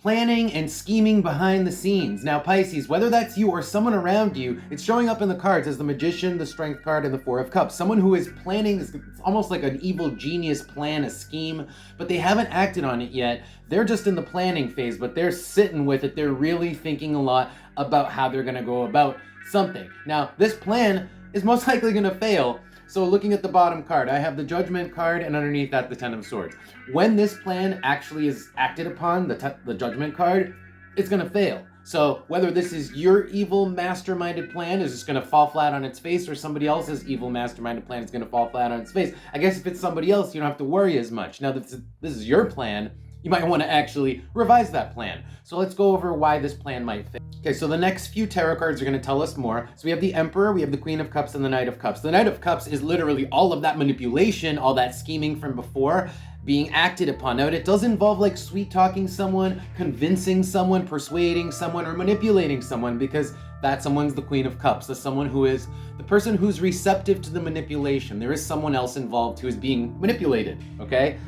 planning and scheming behind the scenes. Now, Pisces, whether that's you or someone around you, it's showing up in the cards as the Magician, the Strength card, and the Four of Cups. Someone who is planning, it's almost like an evil genius plan, a scheme, but they haven't acted on it yet. They're just in the planning phase, but they're sitting with it. They're really thinking a lot about how they're gonna go about something. Now, this plan is most likely gonna fail. So looking at the bottom card, I have the Judgment card, and underneath that, the Ten of Swords. When this plan actually is acted upon, the Judgment card, it's gonna fail. So whether this is your evil masterminded plan is just gonna fall flat on its face, or somebody else's evil masterminded plan is gonna fall flat on its face. I guess if it's somebody else, you don't have to worry as much. Now that this is your plan, you might want to actually revise that plan. So let's go over why this plan might fail. Okay, so the next few tarot cards are going to tell us more. So we have the Emperor, we have the Queen of Cups, and the Knight of Cups. The Knight of Cups is literally all of that manipulation, all that scheming from before being acted upon. Now, it does involve like sweet talking someone, convincing someone, persuading someone, or manipulating someone, because that someone's the Queen of Cups. That's someone who is the person who's receptive to the manipulation. There is someone else involved who is being manipulated, okay?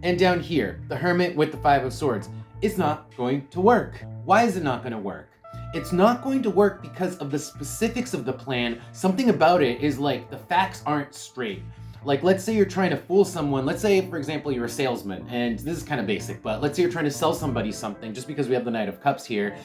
And down here, the Hermit with the Five of Swords. It's not going to work. Why is it not going to work? It's not going to work because of the specifics of the plan. Something about it is like the facts aren't straight. Like, let's say you're trying to fool someone. Let's say, for example, you're a salesman, and this is kind of basic, but let's say you're trying to sell somebody something, just because we have the Knight of Cups here,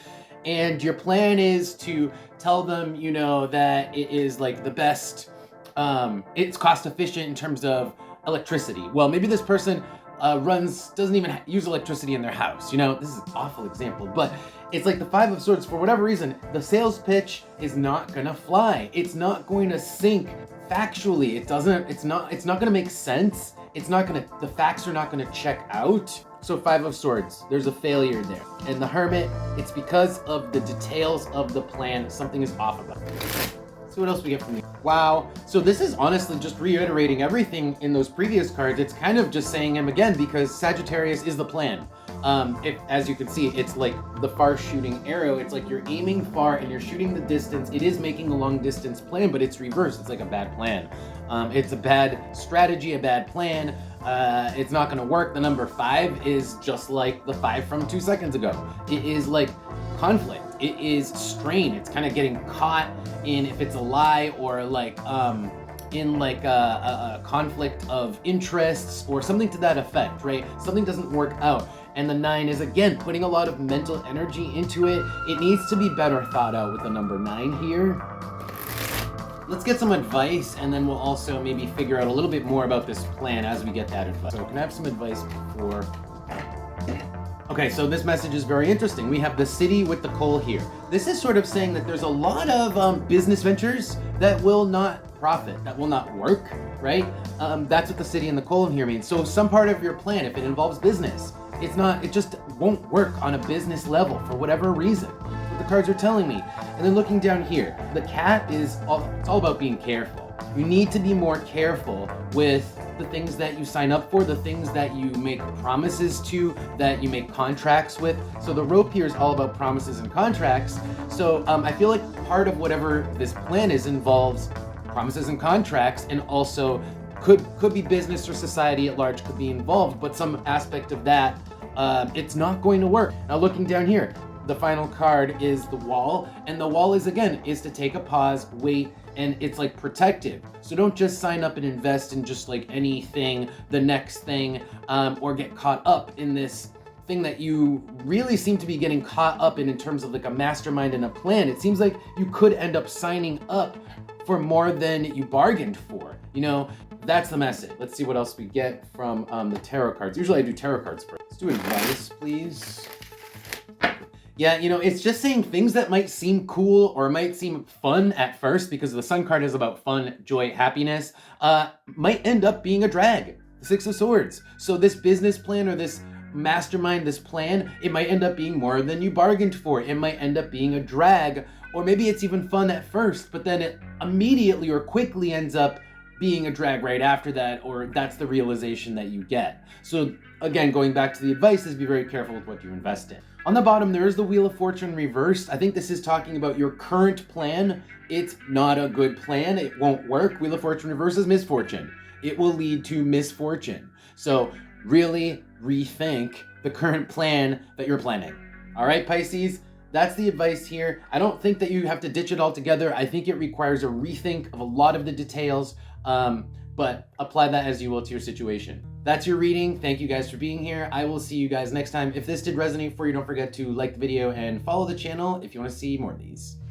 and your plan is to tell them, you know, that it is like the best, it's cost efficient in terms of electricity. Well, maybe this person doesn't even use electricity in their house. You know, this is an awful example, but it's like the Five of Swords. For whatever reason, the sales pitch is not gonna fly. It's not going to sync factually. It's not gonna make sense. The facts are not gonna check out. So Five of Swords, there's a failure there. And the Hermit, it's because of the details of the plan. Something is off about it. So what else we get from you? Wow. So this is honestly just reiterating everything in those previous cards. It's kind of just saying them again, because Sagittarius is the plan. As you can see, it's like the far shooting arrow. It's like you're aiming far and you're shooting the distance. It is making a long distance plan, but it's reversed. It's like a bad plan. It's a bad strategy, a bad plan. It's not gonna work. The number 5 is just like the 5 from 2 seconds ago. It is like conflict. It is strain. It's kind of getting caught in, if it's a lie, or like in like a conflict of interests or something to that effect, right? Something doesn't work out. And the 9 is, again, putting a lot of mental energy into it. It needs to be better thought out with the number 9 here. Let's get some advice, and then we'll also maybe figure out a little bit more about this plan as we get that advice. So can I have some advice before? Okay, so this message is very interesting. We have the City with the Coal here. This is sort of saying that there's a lot of business ventures that will not profit, that will not work, right? That's what the City and the Coal here means. So some part of your plan, if it involves business, it just won't work on a business level for whatever reason. That's what the cards are telling me. And then looking down here, the cat it's all about being careful. You need to be more careful with the things that you sign up for, the things that you make promises to, that you make contracts with. So the rope here is all about promises and contracts. So I feel like part of whatever this plan is involves promises and contracts, and also could be business or society at large could be involved, but some aspect of that, it's not going to work. Now looking down here, the final card is the Wall, and the Wall is to take a pause, wait, and it's like protective. So don't just sign up and invest in just like anything, the next thing, or get caught up in this thing that you really seem to be getting caught up in terms of like a mastermind and a plan. It seems like you could end up signing up for more than you bargained for. You know, that's the message. Let's see what else we get from the tarot cards. Usually I do tarot cards first. Let's do advice, please. Yeah, you know, it's just saying things that might seem cool or might seem fun at first, because the Sun card is about fun, joy, happiness, might end up being a drag. The Six of Swords. So this business plan or this mastermind, this plan, it might end up being more than you bargained for. It might end up being a drag, or maybe it's even fun at first, but then it immediately or quickly ends up being a drag right after that, or that's the realization that you get. So again, going back to the advice is be very careful with what you invest in. On the bottom, there is the Wheel of Fortune reversed. I think this is talking about your current plan. It's not a good plan. It won't work. Wheel of Fortune reversed is misfortune. It will lead to misfortune. So really rethink the current plan that you're planning. All right, Pisces, that's the advice here. I don't think that you have to ditch it altogether. I think it requires a rethink of a lot of the details, but apply that as you will to your situation. That's your reading. Thank you guys for being here. I will see you guys next time. If this did resonate for you, don't forget to like the video and follow the channel if you want to see more of these.